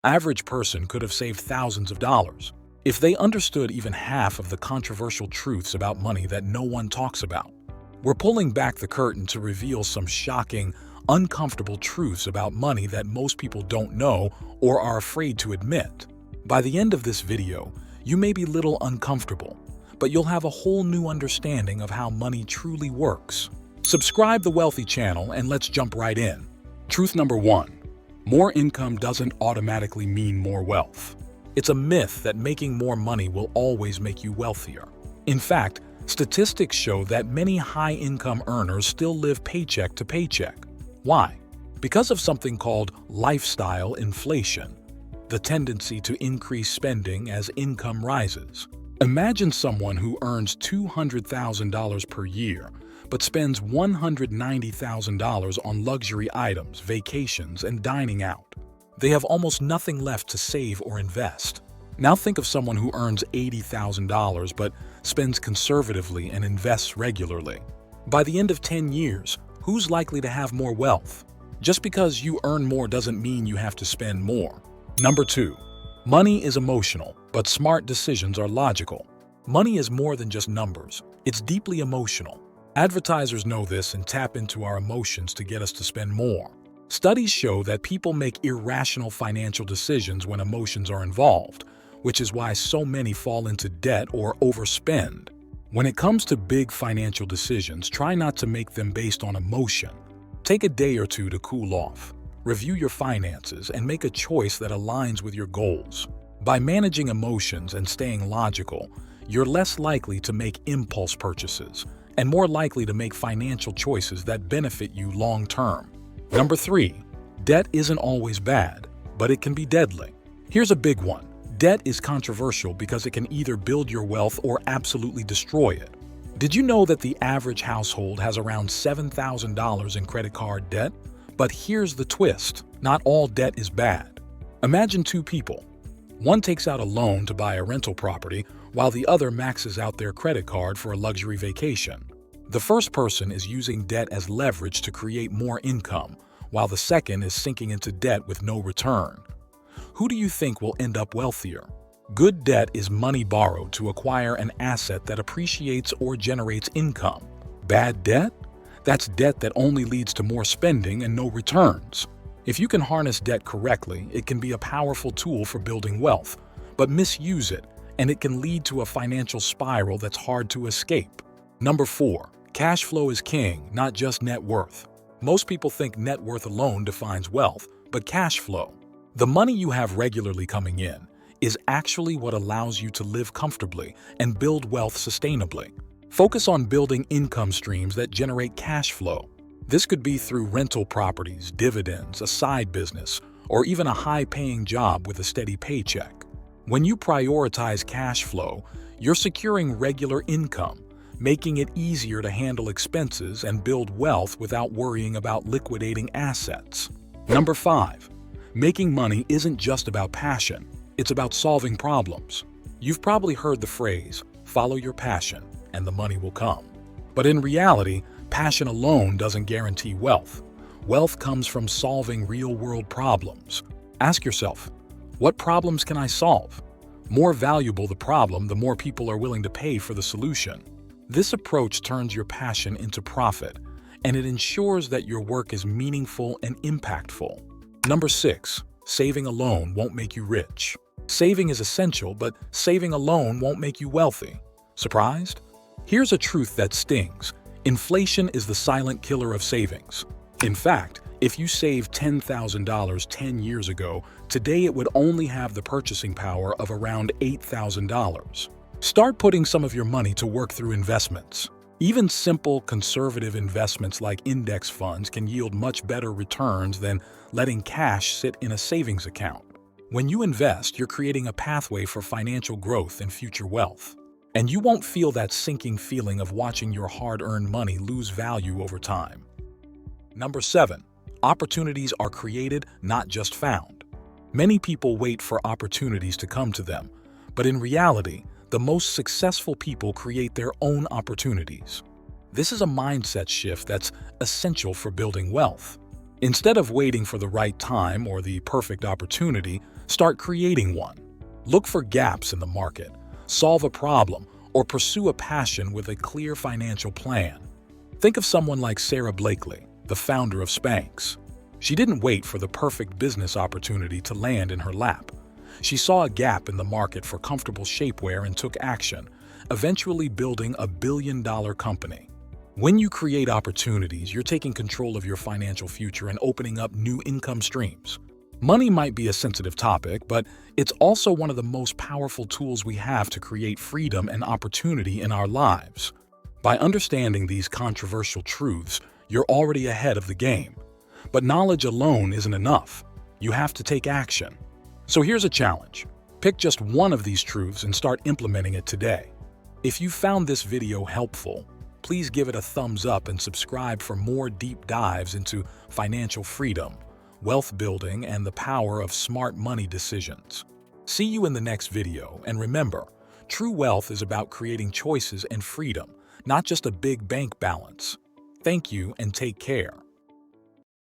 average person could have saved thousands of dollars if they understood even half of the controversial truths about money that no one talks about. We're pulling back the curtain to reveal some shocking, uncomfortable truths about money that most people don't know or are afraid to admit. By the end of this video, you may be a little uncomfortable, but you'll have a whole new understanding of how money truly works. Subscribe the Wealthy channel and let's jump right in. Truth number 1. More income doesn't automatically mean more wealth. It's a myth that making more money will always make you wealthier. In fact, statistics show that many high-income earners still live paycheck to paycheck. Why? Because of something called lifestyle inflation, the tendency to increase spending as income rises. Imagine someone who earns $200,000 per year but spends $190,000 on luxury items, vacations, and dining out. They have almost nothing left to save or invest. Now think of someone who earns $80,000 but spends conservatively and invests regularly. By the end of 10 years, who's likely to have more wealth? Just because you earn more doesn't mean you have to spend more. Number 2. Money is emotional, but smart decisions are logical. Money is more than just numbers. It's deeply emotional. Advertisers know this and tap into our emotions to get us to spend more. Studies show that people make irrational financial decisions when emotions are involved, which is why so many fall into debt or overspend. When it comes to big financial decisions, try not to make them based on emotion. Take a day or two to cool off. Review your finances and make a choice that aligns with your goals. By managing emotions and staying logical, you're less likely to make impulse purchases and more likely to make financial choices that benefit you long-term. Number 3. Debt isn't always bad, but it can be deadly. Here's a big one. Debt is controversial because it can either build your wealth or absolutely destroy it. Did you know that the average household has around $7,000 in credit card debt? But here's the twist. Not all debt is bad. Imagine two people. One takes out a loan to buy a rental property, while the other maxes out their credit card for a luxury vacation. The first person is using debt as leverage to create more income, while the second is sinking into debt with no return. Who do you think will end up wealthier? Good debt is money borrowed to acquire an asset that appreciates or generates income. Bad debt? That's debt that only leads to more spending and no returns. If you can harness debt correctly, it can be a powerful tool for building wealth, but misuse it, and it can lead to a financial spiral that's hard to escape. Number 4. Cash flow is king, not just net worth. Most people think net worth alone defines wealth, but cash flow, the money you have regularly coming in, is actually what allows you to live comfortably and build wealth sustainably. Focus on building income streams that generate cash flow. This could be through rental properties, dividends, a side business, or even a high-paying job with a steady paycheck. When you prioritize cash flow, you're securing regular income, making it easier to handle expenses and build wealth without worrying about liquidating assets. Number 5. Making money isn't just about passion, it's about solving problems. You've probably heard the phrase, follow your passion, and the money will come. But in reality, passion alone doesn't guarantee wealth. Wealth comes from solving real-world problems. Ask yourself, what problems can I solve? More valuable the problem, the more people are willing to pay for the solution. This approach turns your passion into profit, and it ensures that your work is meaningful and impactful. Number 6. Saving alone won't make you rich. Saving is essential, but saving alone won't make you wealthy. Surprised? Here's a truth that stings. Inflation is the silent killer of savings. In fact, if you saved $10,000 10 years ago, today it would only have the purchasing power of around $8,000. Start putting some of your money to work through investments. Even simple, conservative investments like index funds can yield much better returns than letting cash sit in a savings account. When you invest, you're creating a pathway for financial growth and future wealth. And you won't feel that sinking feeling of watching your hard-earned money lose value over time. Number 7. Opportunities are created, not just found. Many people wait for opportunities to come to them, but in reality, the most successful people create their own opportunities. This is a mindset shift that's essential for building wealth. Instead of waiting for the right time or the perfect opportunity, Start creating one. Look for gaps in the market, solve a problem, or pursue a passion with a clear financial plan. Think of someone like Sara Blakely, the founder of Spanx. She didn't wait for the perfect business opportunity to land in her lap. She saw a gap in the market for comfortable shapewear and took action, eventually building a billion-dollar company. When you create opportunities, you're taking control of your financial future and opening up new income streams. Money might be a sensitive topic, but it's also one of the most powerful tools we have to create freedom and opportunity in our lives. By understanding these controversial truths, you're already ahead of the game. But knowledge alone isn't enough. You have to take action. So here's a challenge. Pick just one of these truths and start implementing it today. If you found this video helpful, please give it a thumbs up and subscribe for more deep dives into financial freedom, wealth building, and the power of smart money decisions. See you in the next video, and remember, true wealth is about creating choices and freedom, not just a big bank balance. Thank you and take care.